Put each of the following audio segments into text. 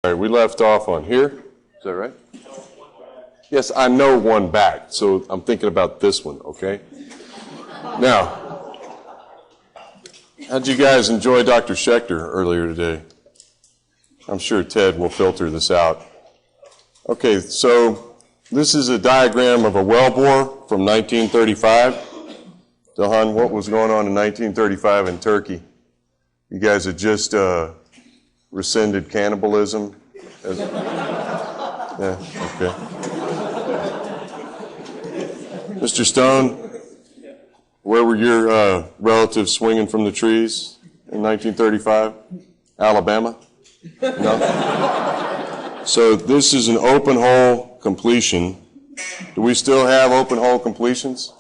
All right, we left off on here. Is that right? Yes, I know one back, so I'm thinking about this one, okay? Now, how'd you guys enjoy Dr. Schechter earlier today? I'm sure Ted will filter this out. Okay, so this is a diagram of a wellbore from 1935. Dahan, what was going on in 1935 in Turkey? You guys had just rescinded cannibalism? Yeah, okay. Mr. Stone, where were your relatives swinging from the trees in 1935? Alabama? No? So this is an open hole completion. Do we still have open hole completions?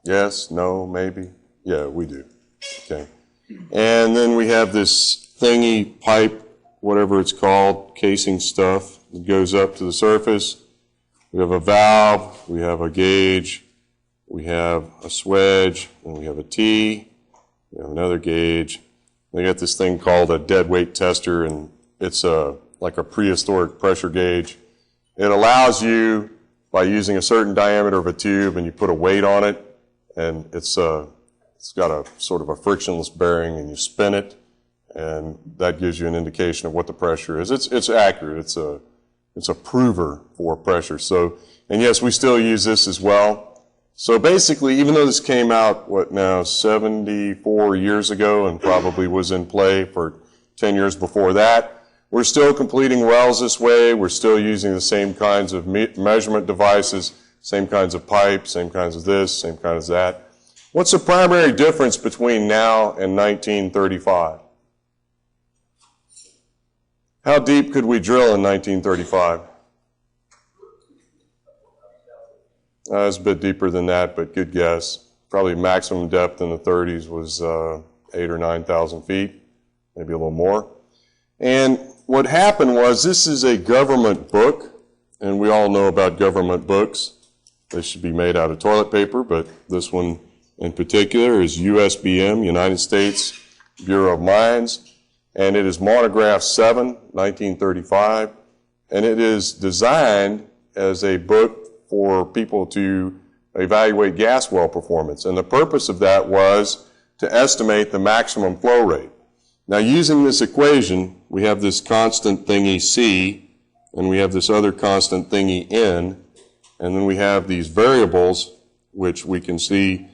Yes, no, maybe? Yeah, we do. Okay. And then we have this thingy pipe, whatever it's called, casing stuff that goes up to the surface. We have a valve, we have a gauge, we have a swedge, and we have a T, we have another gauge. They got this thing called a dead weight tester, and it's like a prehistoric pressure gauge. It allows you, by using a certain diameter of a tube, and you put a weight on it, and it's got a sort of a frictionless bearing, and you spin it, and that gives you an indication of what the pressure is. It's accurate. It's a prover for pressure. So, and yes, we still use this as well. So basically, even though this came out, 74 years ago, and probably was in play for 10 years before that, we're still completing wells this way. We're still using the same kinds of measurement devices, same kinds of pipes, same kinds of this, same kinds of that. What's the primary difference between now and 1935? How deep could we drill in 1935? It's a bit deeper than that, but good guess. Probably maximum depth in the 30s was 8,000 or 9,000 feet, maybe a little more. And what happened was, this is a government book, and we all know about government books. They should be made out of toilet paper, but this one in particular is USBM, United States Bureau of Mines, and it is monograph 7, 1935, and it is designed as a book for people to evaluate gas well performance. And the purpose of that was to estimate the maximum flow rate. Now, using this equation, we have this constant thingy C, and we have this other constant thingy N, and then we have these variables, which we can see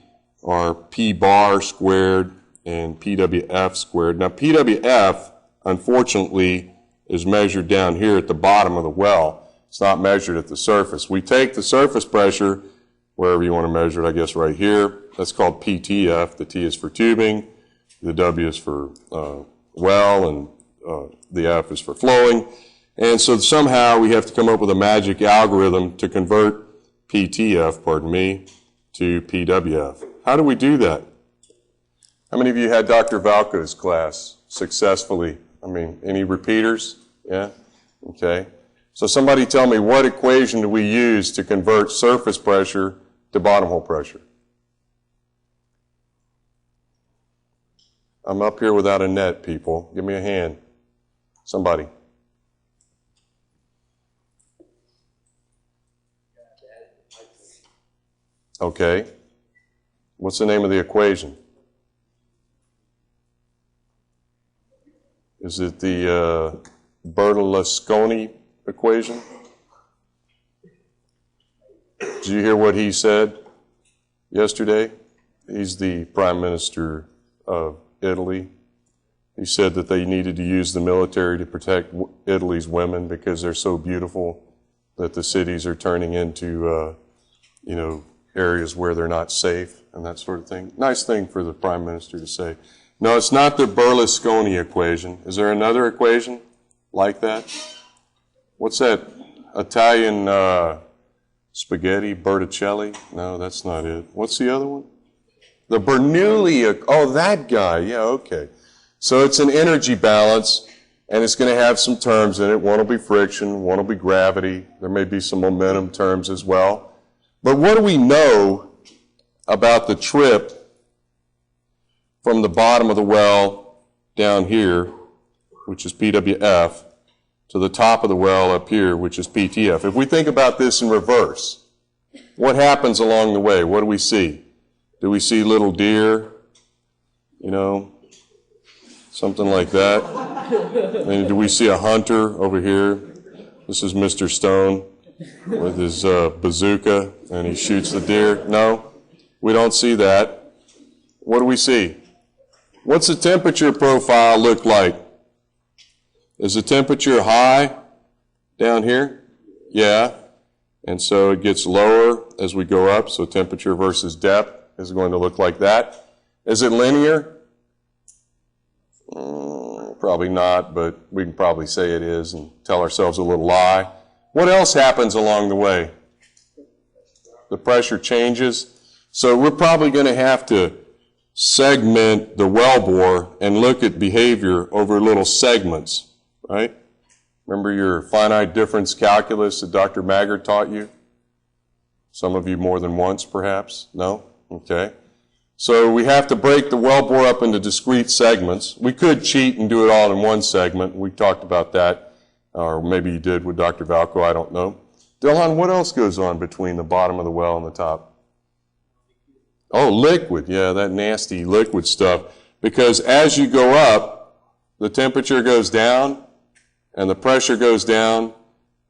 are P bar squared and PWF squared. Now, PWF, unfortunately, is measured down here at the bottom of the well. It's not measured at the surface. We take the surface pressure, wherever you want to measure it, I guess right here. That's called PTF. The T is for tubing, the W is for well, and the F is for flowing. And so somehow we have to come up with a magic algorithm to convert PTF, to PWF. How do we do that? How many of you had Dr. Valco's class successfully? Any repeaters? Yeah? Okay. So somebody tell me, what equation do we use to convert surface pressure to bottom hole pressure? I'm up here without a net, people. Give me a hand. Somebody. Okay. What's the name of the equation? Is it the Berlusconi equation? Did you hear what he said yesterday? He's the Prime Minister of Italy. He said that they needed to use the military to protect Italy's women because they're so beautiful that the cities are turning into, areas where they're not safe and that sort of thing. Nice thing for the Prime Minister to say. No, it's not the Berlusconi equation. Is there another equation like that? What's that? Italian spaghetti, Berticelli? No, that's not it. What's the other one? The Bernoulli. Oh, that guy. Yeah, okay. So it's an energy balance, and it's going to have some terms in it. One will be friction, one will be gravity. There may be some momentum terms as well. But what do we know about the trip from the bottom of the well down here which is PWF, to the top of the well up here, which is PTF. If we think about this in reverse, what happens along the way? What do we see? Do we see little deer? You know, something like that. And do we see a hunter over here? This is Mr. Stone with his bazooka, and he shoots the deer. No, we don't see that. What do we see? What's the temperature profile look like? Is the temperature high down here? Yeah. And so it gets lower as we go up, so temperature versus depth is going to look like that. Is it linear? Probably not, but we can probably say it is and tell ourselves a little lie. What else happens along the way? The pressure changes. So we're probably going to have to segment the wellbore and look at behavior over little segments, right? Remember your finite difference calculus that Dr. Maggard taught you? Some of you more than once, perhaps? No? Okay. So we have to break the wellbore up into discrete segments. We could cheat and do it all in one segment. We talked about that, or maybe you did with Dr. Valco, I don't know. Dilhan, what else goes on between the bottom of the well and the top? Oh, liquid. Yeah, that nasty liquid stuff. Because as you go up, the temperature goes down and the pressure goes down.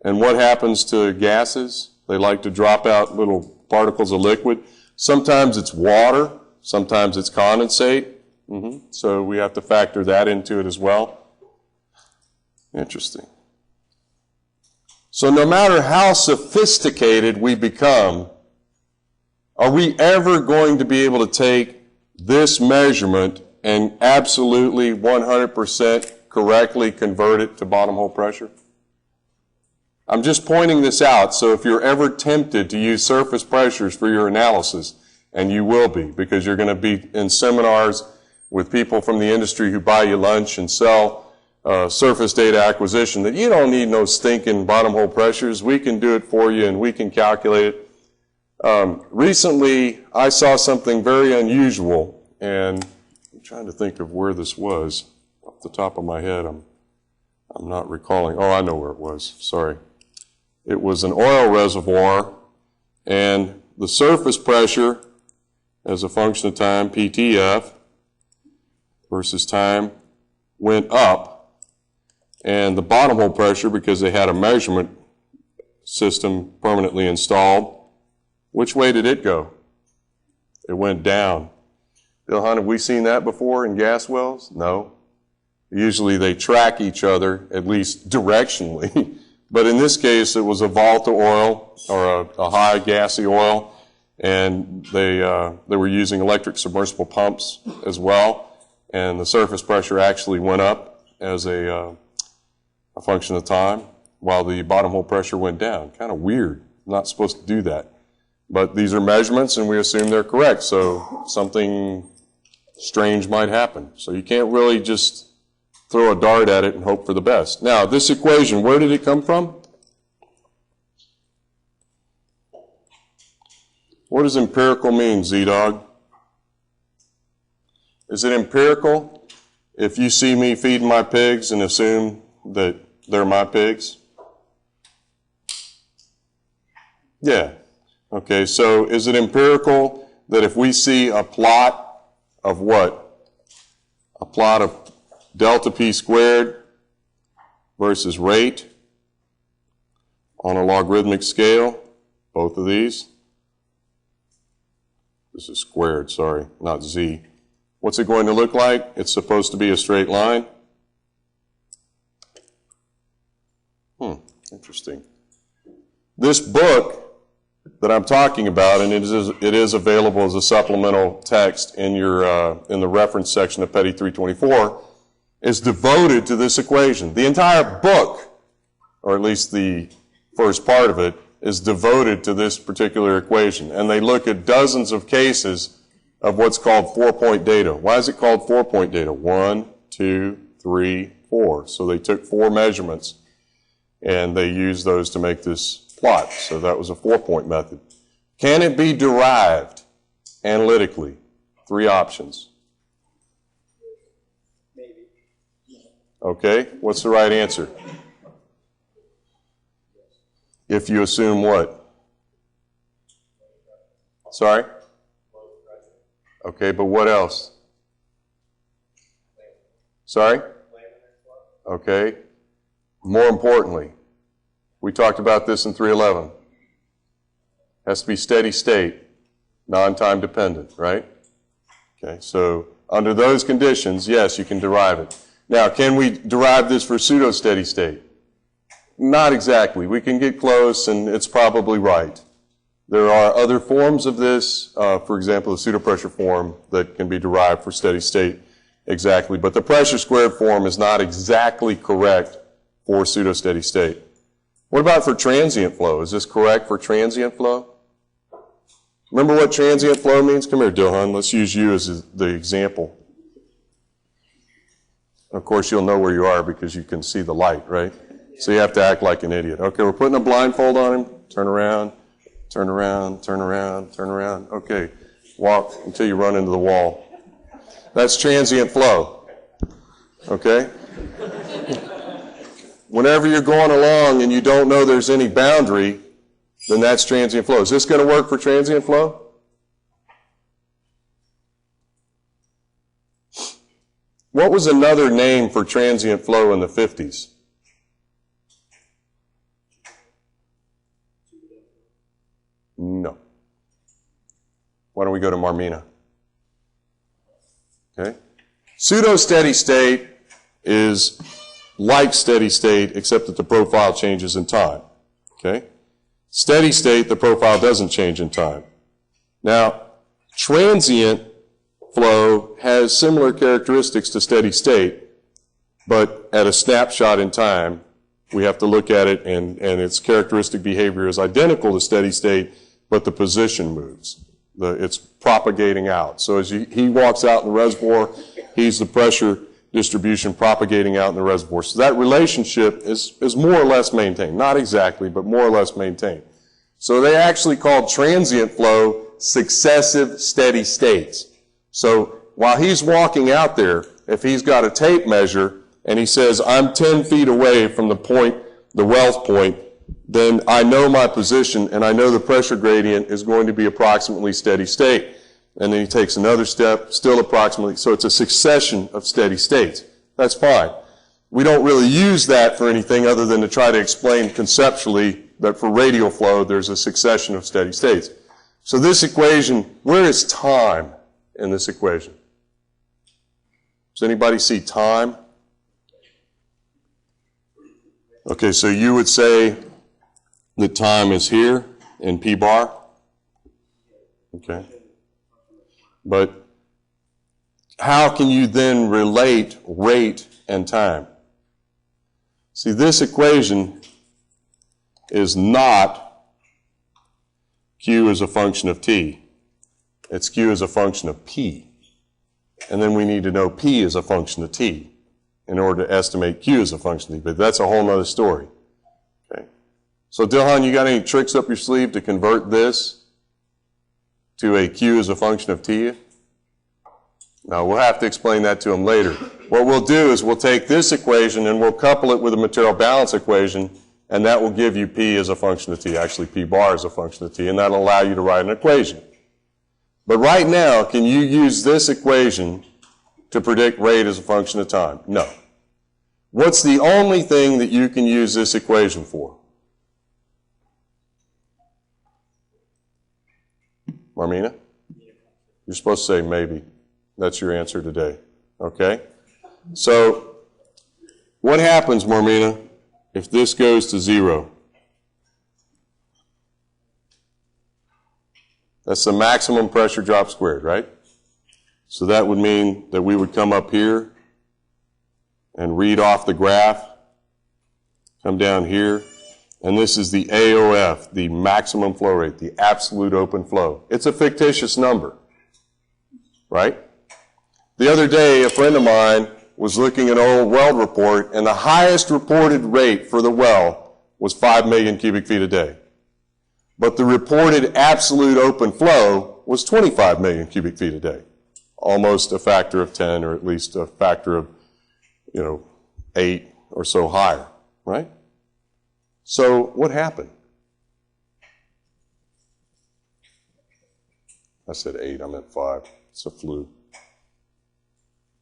And what happens to gases? They like to drop out little particles of liquid. Sometimes it's water. Sometimes it's condensate. So we have to factor that into it as well. Interesting. So no matter how sophisticated we become, are we ever going to be able to take this measurement and absolutely 100% correctly convert it to bottom hole pressure? I'm just pointing this out, so if you're ever tempted to use surface pressures for your analysis, and you will be, because you're going to be in seminars with people from the industry who buy you lunch and sell surface data acquisition, that you don't need no stinking bottom hole pressures. We can do it for you, and we can calculate it. Recently, I saw something very unusual, and I'm trying to think of where this was. Off the top of my head, I'm not recalling. Oh, I know where it was. Sorry. It was an oil reservoir, and the surface pressure as a function of time, PTF, versus time, went up. And the bottom hole pressure, because they had a measurement system permanently installed, which way did it go? It went down. Dilhan, have we seen that before in gas wells? No. Usually they track each other, at least directionally. But in this case, it was a volatile oil or a high gassy oil, and they were using electric submersible pumps as well, and the surface pressure actually went up as a function of time, while the bottom hole pressure went down. Kind of weird. Not supposed to do that. But these are measurements, and we assume they're correct, so something strange might happen. So you can't really just throw a dart at it and hope for the best. Now, this equation, where did it come from? What does empirical mean, Z-Dog? Is it empirical if you see me feeding my pigs and assume that they're my pigs? Yeah. Okay, so is it empirical that if we see a plot of what? A plot of delta P squared versus rate on a logarithmic scale, both of these. This is squared, sorry, not Z. What's it going to look like? It's supposed to be a straight line. Interesting. This book that I'm talking about, and it is available as a supplemental text in your in the reference section of Petty 324, is devoted to this equation. The entire book, or at least the first part of it, is devoted to this particular equation. And they look at dozens of cases of what's called 4-point data. Why is it called 4-point data? 1, 2, 3, 4. So they took 4 measurements and they used those to make this plot. So that was a 4-point method. Can it be derived analytically? 3 options. Okay, what's the right answer? If you assume what? Sorry? Okay, but what else? Sorry? Okay. More importantly, we talked about this in 311. Has to be steady state, non-time dependent, right? Okay, so under those conditions, yes, you can derive it. Now, can we derive this for pseudo-steady state? Not exactly. We can get close, and it's probably right. There are other forms of this, for example, the pseudopressure form that can be derived for steady state exactly, but the pressure squared form is not exactly correct for pseudo-steady state. What about for transient flow? Is this correct for transient flow? Remember what transient flow means? Come here, Dilhan. Let's use you as the example. Of course, you'll know where you are because you can see the light, right? So you have to act like an idiot. Okay, we're putting a blindfold on him. Turn around, turn around, turn around, turn around. Okay, walk until you run into the wall. That's transient flow. Okay? Whenever you're going along and you don't know there's any boundary, then that's transient flow. Is this going to work for transient flow? What was another name for transient flow in the 50s? No. Why don't we go to Marmina? Okay. Pseudo-steady state is like steady state, except that the profile changes in time. Okay. Steady state, the profile doesn't change in time. Now, transient flow has similar characteristics to steady state, but at a snapshot in time, we have to look at it, and its characteristic behavior is identical to steady state, but the position moves. It's propagating out. So as he walks out in the reservoir, he's the pressure distribution propagating out in the reservoir. So that relationship is more or less maintained. Not exactly, but more or less maintained. So they actually called transient flow successive steady states. So while he's walking out there, if he's got a tape measure and he says, I'm 10 feet away from the point, the wealth point, then I know my position and I know the pressure gradient is going to be approximately steady state. And then he takes another step, still approximately, so it's a succession of steady states. That's fine. We don't really use that for anything other than to try to explain conceptually that for radial flow there's a succession of steady states. So this equation, where is time in this equation? Does anybody see time? Okay, so you would say that time is here in P bar? Okay. But how can you then relate rate and time? See, this equation is not Q as a function of T. It's Q as a function of P. And then we need to know P as a function of T in order to estimate Q as a function of T. But that's a whole other story. Okay. So Dilhan, you got any tricks up your sleeve to convert this to a Q as a function of T? Now, we'll have to explain that to him later. What we'll do is we'll take this equation and we'll couple it with a material balance equation, and that will give you P as a function of T, actually P bar as a function of T, and that'll allow you to write an equation. But right now, can you use this equation to predict rate as a function of time? No. What's the only thing that you can use this equation for? Marmina? You're supposed to say maybe. That's your answer today. Okay? So, what happens, Marmina, if this goes to 0? That's the maximum pressure drop squared, right? So that would mean that we would come up here and read off the graph, come down here, and this is the AOF, the maximum flow rate, the absolute open flow. It's a fictitious number, right? The other day, a friend of mine was looking at an old well report, and the highest reported rate for the well was 5 million cubic feet a day. But the reported absolute open flow was 25 million cubic feet a day. Almost a factor of 10, or at least a factor of, 8 or so higher, right? So what happened? I said 8, I meant 5. It's a flu.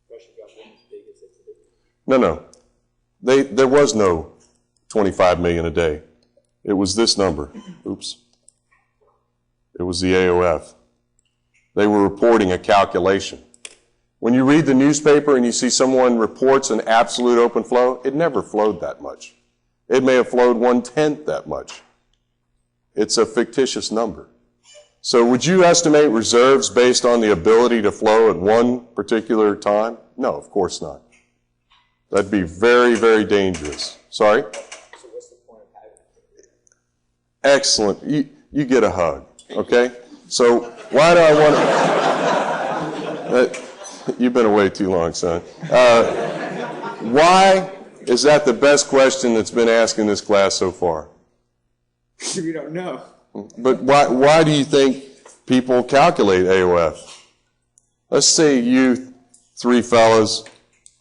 Pressure got as big as it could No, be. no. There was no 25 million a day. It was this number. Oops. It was the AOF. They were reporting a calculation. When you read the newspaper and you see someone reports an absolute open flow, it never flowed that much. It may have flowed 1/10 that much. It's a fictitious number. So would you estimate reserves based on the ability to flow at one particular time? No, of course not. That'd be very, very dangerous. Sorry? So what's the point of having it? Excellent. You get a hug, okay? So why do I want to... You've been away too long, son. Why is that the best question that's been asked in this class so far? We don't know. But why do you think people calculate AOF? Let's say you 3 fellas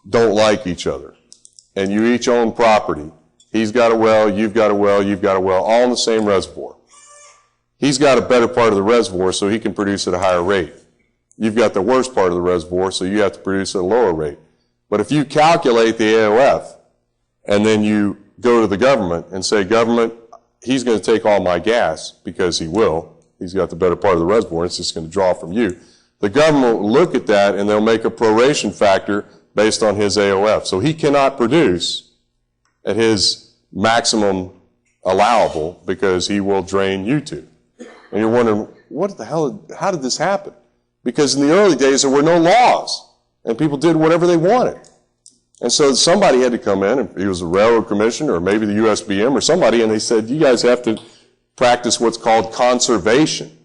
don't like each other, and you each own property. He's got a well, you've got a well, you've got a well, all in the same reservoir. He's got a better part of the reservoir, so he can produce at a higher rate. You've got the worst part of the reservoir, so you have to produce at a lower rate. But if you calculate the AOF, and then you go to the government and say, government, he's going to take all my gas, because he will. He's got the better part of the reservoir, and it's just going to draw from you. The government will look at that, and they'll make a proration factor based on his AOF. So he cannot produce at his maximum allowable because he will drain you two. And you're wondering, what the hell, how did this happen? Because in the early days, there were no laws, and people did whatever they wanted. And so somebody had to come in, and he was a railroad commissioner or maybe the USBM or somebody, and they said, you guys have to practice what's called conservation.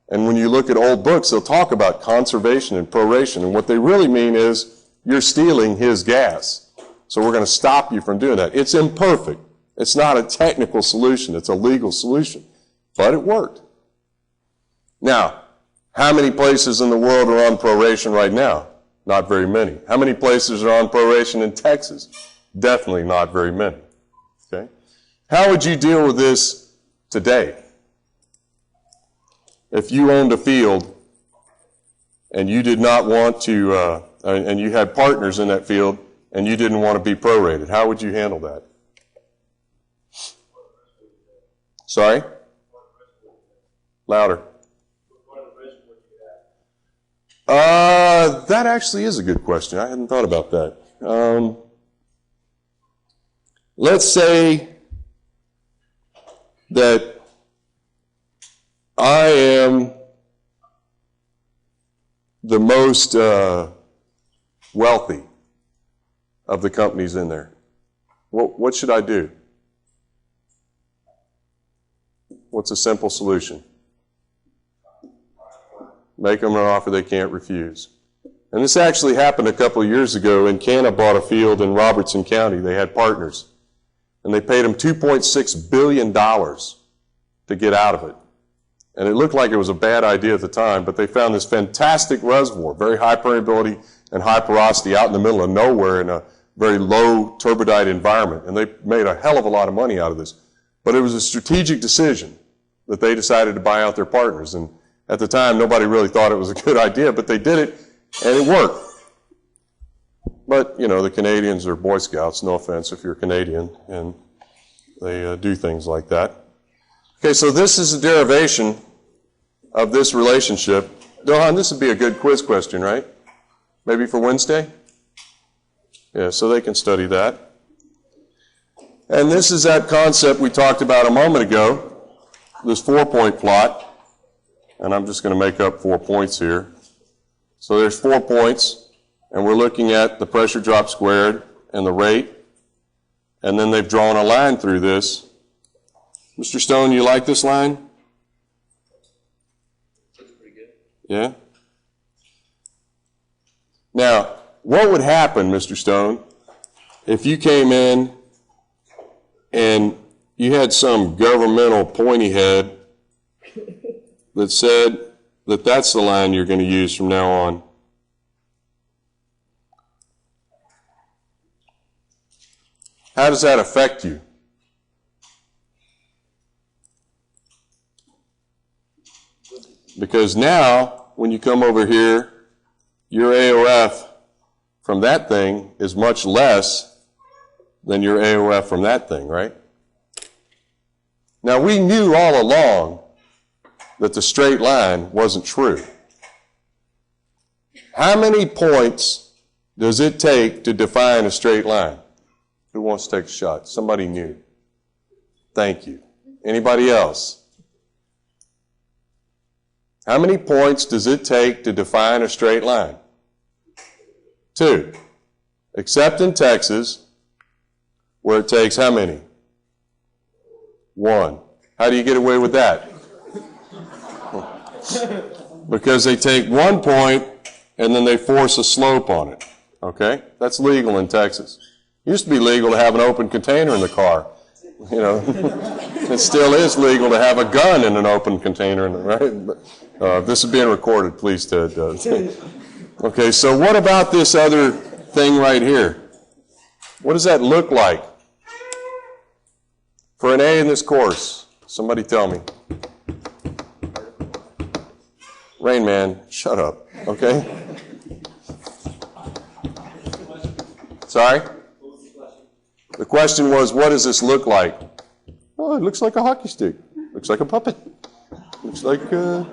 And when you look at old books, they'll talk about conservation and proration, and what they really mean is you're stealing his gas. So we're going to stop you from doing that. It's imperfect. It's not a technical solution. It's a legal solution. But it worked. Now, how many places in the world are on proration right now? Not very many. How many places are on proration in Texas? Definitely not very many. Okay? How would you deal with this today? If you owned a field and you did not want to, and you had partners in that field and you didn't want to be prorated, how would you handle that? Sorry? Louder. That actually is a good question. I hadn't thought about that. Let's say that I am the most wealthy of the companies in there. What should I do? What's a simple solution? Make them an offer they can't refuse. And this actually happened a couple of years ago. Encana bought a field in Robertson County. They had partners. And they paid them $2.6 billion to get out of it. And it looked like it was a bad idea at the time, but they found this fantastic reservoir, very high permeability and high porosity out in the middle of nowhere in a very low turbidite environment. And they made a hell of a lot of money out of this. But it was a strategic decision that they decided to buy out their partners. And at the time, nobody really thought it was a good idea, but they did it, and it worked. But, you know, the Canadians are Boy Scouts, no offense if you're Canadian, and they do things like that. Okay, so this is a derivation of this relationship. Dohan, this would be a good quiz question, right? Maybe for Wednesday? Yeah, so they can study that. And this is that concept we talked about a moment ago, this 4-point plot. And I'm just going to make up 4 points here. So there's 4 points, and we're looking at the pressure drop squared and the rate. And then they've drawn a line through this. Mr. Stone, you like this line? Looks pretty good. Yeah? Now, what would happen, Mr. Stone, if you came in and you had some governmental pointy head that said that that's the line you're going to use from now on? How does that affect you? Because now, when you come over here, your AOF from that thing is much less than your AOF from that thing, right? Now, we knew all along that the straight line wasn't true. How many points does it take to define a straight line? Who wants to take a shot? Somebody new. Thank you. Anybody else? How many points does it take to define a straight line? 2. Except in Texas, where it takes how many? 1. How do you get away with that? Because they take 1 point and then they force a slope on it. Okay? That's legal in Texas. It used to be legal to have an open container in the car. You know, it still is legal to have a gun in an open container, right? But, this is being recorded, please, Ted. Okay, so what about this other thing right here? What does that look like? For an A in this course, somebody tell me. Rain Man, shut up, okay? Sorry? The question was, what does this look like? Oh, it looks like a hockey stick. Looks like a puppet. Looks like the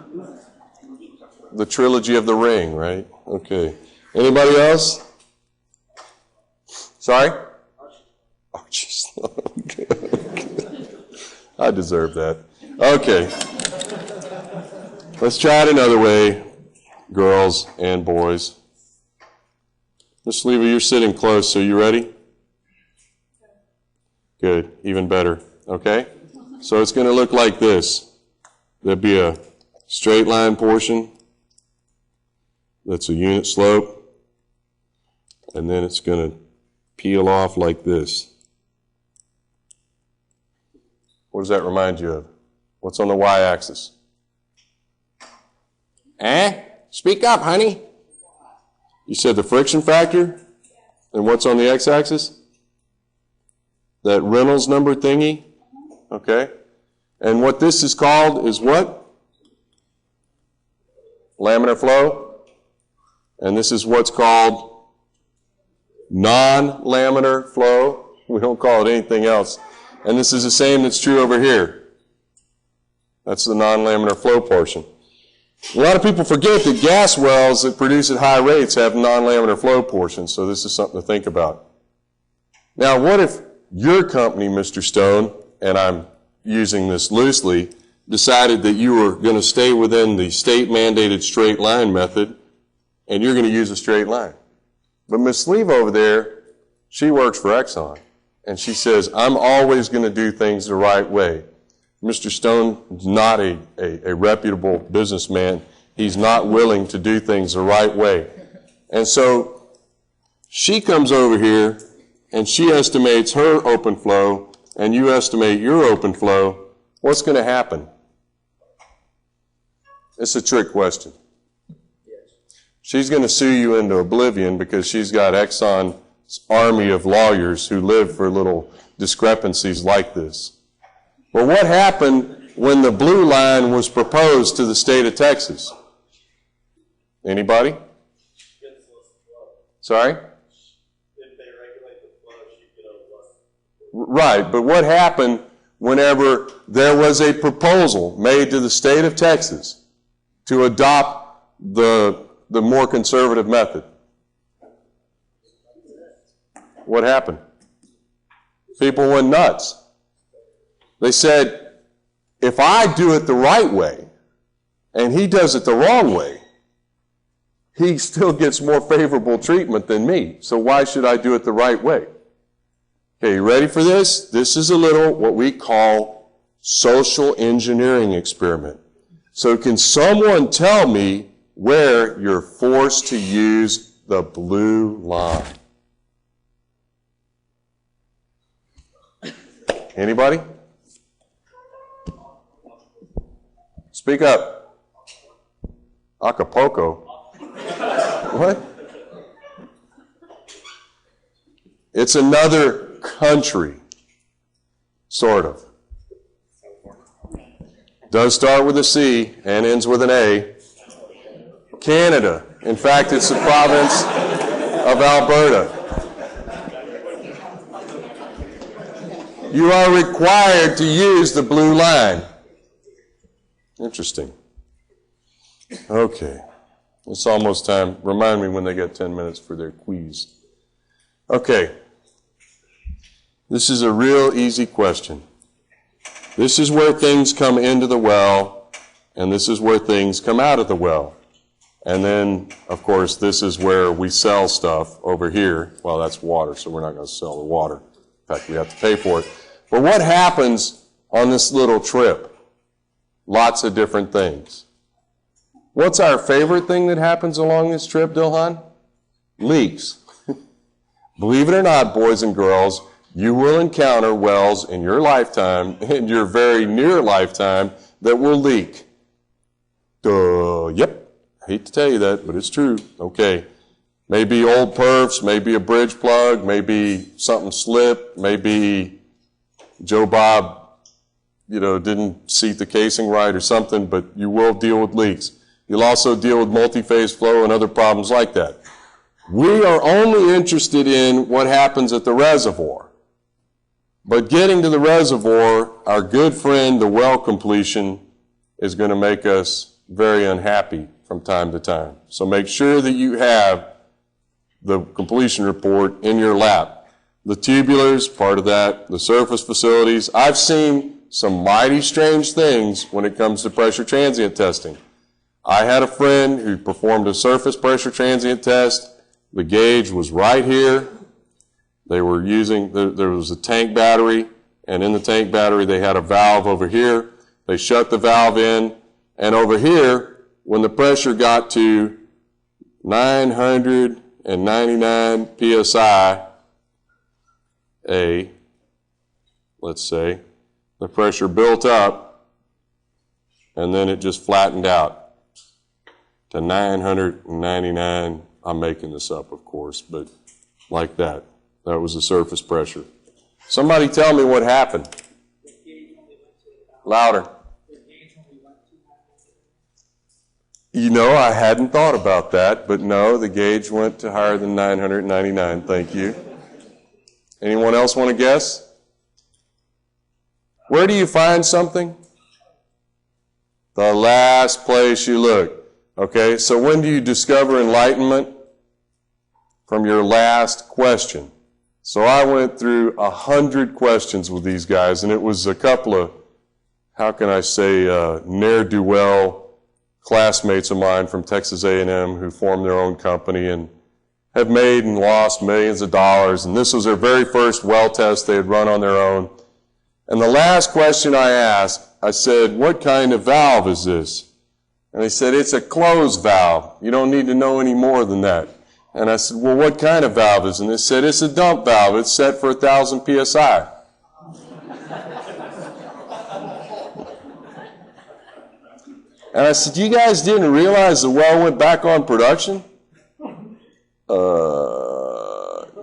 trilogy of the ring, right? Okay. Anybody else? Sorry? Archie's. Okay. I deserve that. Okay. Let's try it another way, girls and boys. Miss Leva, you're sitting close, so you ready? Good, even better. Okay? So it's going to look like this. There'll be a straight line portion. That's a unit slope. And then it's going to peel off like this. What does that remind you of? What's on the y-axis? Speak up, honey. You said the friction factor? And what's on the x-axis? That Reynolds number thingy? Okay. And what this is called is what? Laminar flow. And this is what's called non-laminar flow. We don't call it anything else. And this is the same that's true over here. That's the non-laminar flow portion. A lot of people forget that gas wells that produce at high rates have non-laminar flow portions, so this is something to think about. Now, what if your company, Mr. Stone, and I'm using this loosely, decided that you were going to stay within the state-mandated straight line method, and you're going to use a straight line? But Ms. Sleeve over there, she works for Exxon, and she says, I'm always going to do things the right way. Mr. Stone is not a reputable businessman. He's not willing to do things the right way. And so she comes over here and she estimates her open flow and you estimate your open flow. What's going to happen? It's a trick question. She's going to sue you into oblivion because she's got Exxon's army of lawyers who live for little discrepancies like this. Well, what happened when the blue line was proposed to the state of Texas? Anybody? Sorry? If they regulate the flow, she'd get a Right, but what happened whenever there was a proposal made to the state of Texas to adopt the more conservative method? What happened? People went nuts. They said, if I do it the right way and he does it the wrong way, he still gets more favorable treatment than me. So why should I do it the right way? Okay, you ready for this? This is a little what we call social engineering experiment. So can someone tell me where you're forced to use the blue line? Anybody? Speak up. Acapulco. What? It's another country? Sort of. Does start with a C and ends with an A. Canada. In fact, it's the province of Alberta. You are required to use the blue line. Interesting. Okay. It's almost time. Remind me when they get 10 minutes for their quiz. Okay. This is a real easy question. This is where things come into the well, and this is where things come out of the well. And then, of course, this is where we sell stuff over here. Well, that's water, so we're not going to sell the water. In fact, we have to pay for it. But what happens on this little trip? Lots of different things. What's our favorite thing that happens along this trip, Dilhan? Leaks. Believe it or not, boys and girls, you will encounter wells in your lifetime, in your very near lifetime, that will leak. Yep. I hate to tell you that, but it's true. Okay. Maybe old perfs, maybe a bridge plug, maybe something slipped, maybe Joe Bob, didn't seat the casing right or something, but you will deal with leaks. You'll also deal with multi-phase flow and other problems like that. We are only interested in what happens at the reservoir. But getting to the reservoir, our good friend, the well completion, is going to make us very unhappy from time to time. So make sure that you have the completion report in your lap. The tubulars, part of that, the surface facilities. I've seen some mighty strange things when it comes to pressure transient testing. I had a friend who performed a surface pressure transient test. The gauge was right here. They were using, there was a tank battery, and in the tank battery they had a valve over here. They shut the valve in, and over here, when the pressure got to 999 psi, let's say, the pressure built up, and then it just flattened out to 999. I'm making this up, of course, but like that. That was the surface pressure. Somebody tell me what happened. Louder. I hadn't thought about that, but no, the gauge went to higher than 999. Thank you. Anyone else want to guess? Where do you find something? The last place you look. Okay, so when do you discover enlightenment? From your last question. So I went through 100 questions with these guys, and it was a couple of, ne'er-do-well classmates of mine from Texas A&M who formed their own company and have made and lost millions of dollars. And this was their very first well test they had run on their own. And the last question I asked, I said, "What kind of valve is this?" And they said, "It's a closed valve. You don't need to know any more than that." And I said, "Well, what kind of valve is it?" And they said, "It's a dump valve. It's set for 1,000 psi. And I said, "You guys didn't realize the well went back on production?"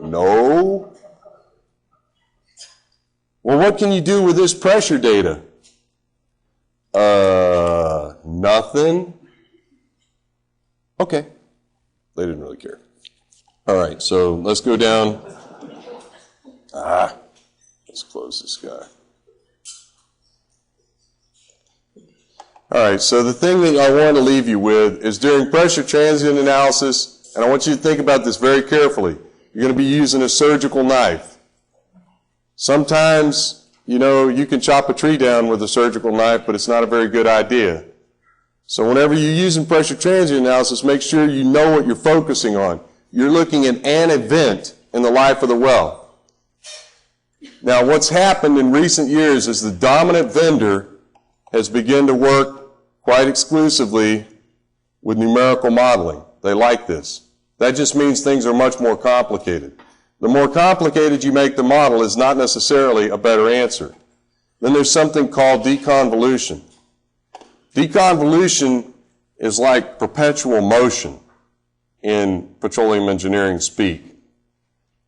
No. "Well, what can you do with this pressure data?" Nothing. Okay. They didn't really care. All right, so let's go down. Let's close this guy. All right, so the thing that I want to leave you with is during pressure transient analysis, and I want you to think about this very carefully, you're going to be using a surgical knife. Sometimes, you can chop a tree down with a surgical knife, but it's not a very good idea. So whenever you're using pressure transient analysis, make sure you know what you're focusing on. You're looking at an event in the life of the well. Now, what's happened in recent years is the dominant vendor has begun to work quite exclusively with numerical modeling. They like this. That just means things are much more complicated. The more complicated you make the model is not necessarily a better answer. Then there's something called deconvolution. Deconvolution is like perpetual motion in petroleum engineering speak.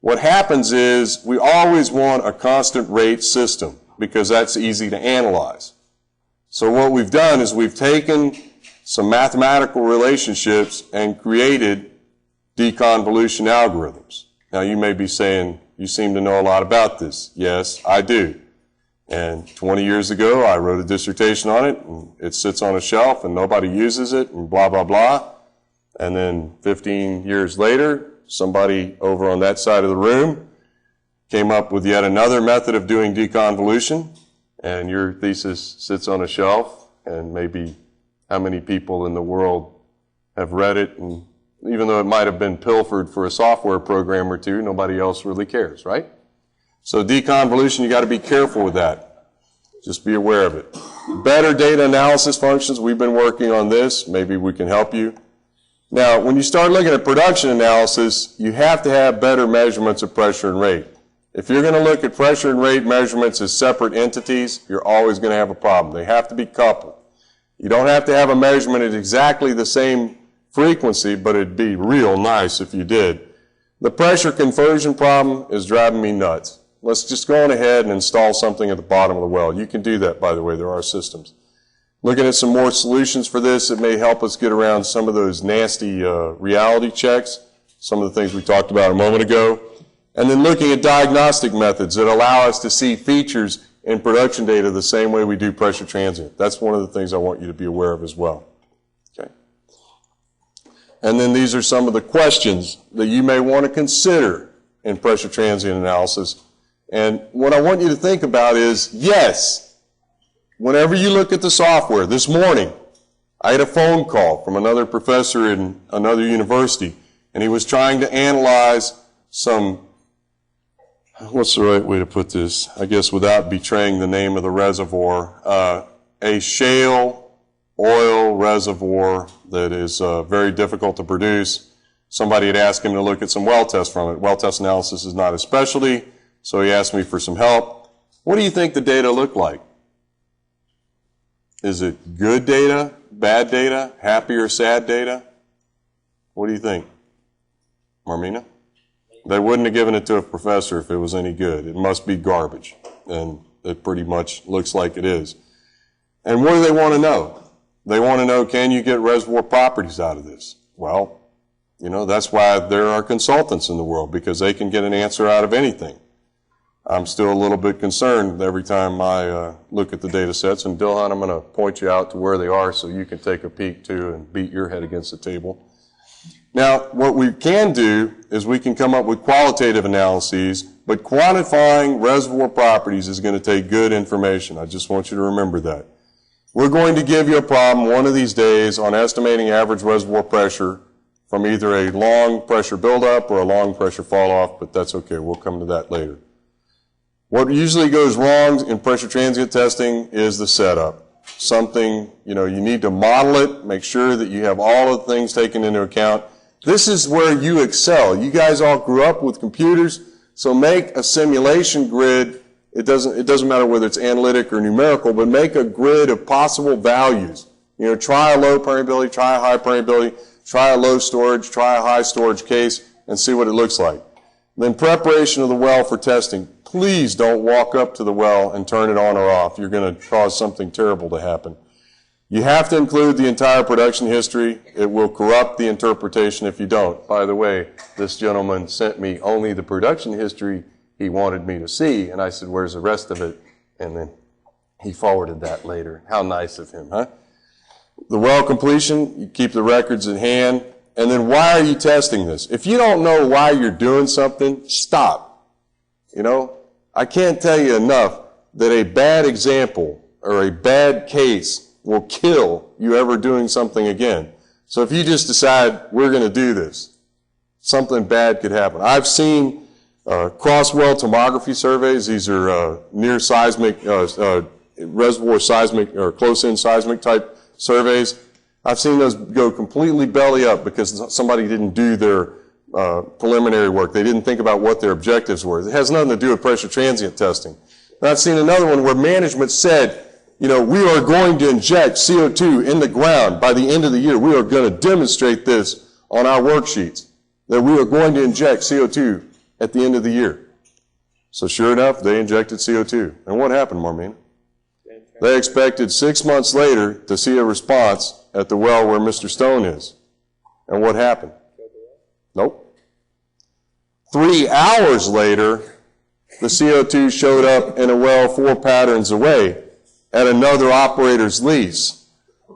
What happens is we always want a constant rate system because that's easy to analyze. So what we've done is we've taken some mathematical relationships and created deconvolution algorithms. Now you may be saying, you seem to know a lot about this. Yes, I do. And 20 years ago, I wrote a dissertation on it, and it sits on a shelf, and nobody uses it, and blah, blah, blah. And then 15 years later, somebody over on that side of the room came up with yet another method of doing deconvolution, and your thesis sits on a shelf, and maybe how many people in the world have read it, and even though it might have been pilfered for a software program or two, nobody else really cares, right? So deconvolution, you got to be careful with that. Just be aware of it. Better data analysis functions, we've been working on this. Maybe we can help you. Now, when you start looking at production analysis, you have to have better measurements of pressure and rate. If you're going to look at pressure and rate measurements as separate entities, you're always going to have a problem. They have to be coupled. You don't have to have a measurement at exactly the same frequency, but it'd be real nice if you did. The pressure conversion problem is driving me nuts. Let's just go on ahead and install something at the bottom of the well. You can do that, by the way. There are systems. Looking at some more solutions for this, it may help us get around some of those nasty reality checks, some of the things we talked about a moment ago. And then looking at diagnostic methods that allow us to see features in production data the same way we do pressure transient. That's one of the things I want you to be aware of as well. Okay. And then these are some of the questions that you may want to consider in pressure transient analysis. And what I want you to think about is, yes, whenever you look at the software, this morning, I had a phone call from another professor in another university, and he was trying to analyze some, what's the right way to put this? I guess without betraying the name of the reservoir, a shale oil reservoir that is very difficult to produce. Somebody had asked him to look at some well tests from it. Well test analysis is not his specialty, so he asked me for some help. What do you think the data look like? Is it good data, bad data, happy or sad data? What do you think? Marmina? They wouldn't have given it to a professor if it was any good. It must be garbage. And it pretty much looks like it is. And what do they want to know? They want to know, can you get reservoir properties out of this? Well, you know, that's why there are consultants in the world, because they can get an answer out of anything. I'm still a little bit concerned every time I look at the data sets. And Dilhan, I'm going to point you out to where they are so you can take a peek too and beat your head against the table. Now, what we can do is we can come up with qualitative analyses, but quantifying reservoir properties is going to take good information. I just want you to remember that. We're going to give you a problem one of these days on estimating average reservoir pressure from either a long pressure buildup or a long pressure fall off, but that's okay. We'll come to that later. What usually goes wrong in pressure transient testing is the setup. Something, you know, you need to model it, make sure that you have all of the things taken into account. This is where you excel. You guys all grew up with computers, so make a simulation grid. It doesn't matter whether it's analytic or numerical, but make a grid of possible values. You know, try a low permeability, try a high permeability, try a low storage, try a high storage case, and see what it looks like. Then preparation of the well for testing. Please don't walk up to the well and turn it on or off. You're going to cause something terrible to happen. You have to include the entire production history. It will corrupt the interpretation if you don't. By the way, this gentleman sent me only the production history he wanted me to see, and I said, where's the rest of it? And then he forwarded that later. How nice of him, huh? The well completion, you keep the records in hand. And then why are you testing this? If you don't know why you're doing something, stop. You know, I can't tell you enough that a bad example or a bad case will kill you ever doing something again. So if you just decide, we're going to do this, something bad could happen. I've seen cross-well tomography surveys. These are near seismic, reservoir seismic or close-in seismic type surveys. I've seen those go completely belly up because somebody didn't do their preliminary work. They didn't think about what their objectives were. It has nothing to do with pressure transient testing. And I've seen another one where management said, you know, we are going to inject CO2 in the ground by the end of the year. We are going to demonstrate this on our worksheets, that we are going to inject CO2 at the end of the year. So sure enough, they injected CO2. And what happened, Marmina? They expected 6 months later to see a response at the well where Mr. Stone is. And what happened? Nope. 3 hours later, the CO2 showed up in a well 4 patterns away at another operator's lease.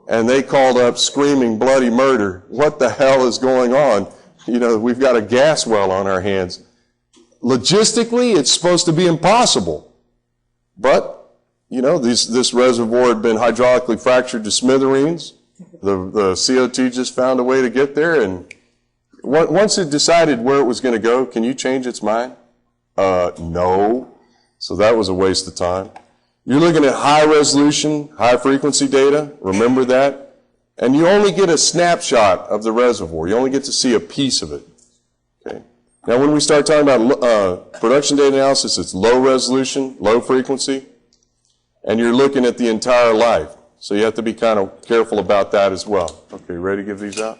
And they called up screaming bloody murder. What the hell is going on? You know, we've got a gas well on our hands. Logistically, it's supposed to be impossible. But, you know, this reservoir had been hydraulically fractured to smithereens. The CO2 just found a way to get there. And once it decided where it was going to go, can you change its mind? No. So that was a waste of time. You're looking at high resolution, high frequency data. Remember that. And you only get a snapshot of the reservoir. You only get to see a piece of it. Okay. Now, when we start talking about production data analysis, it's low resolution, low frequency, and you're looking at the entire life. So you have to be kind of careful about that as well. Okay, ready to give these out?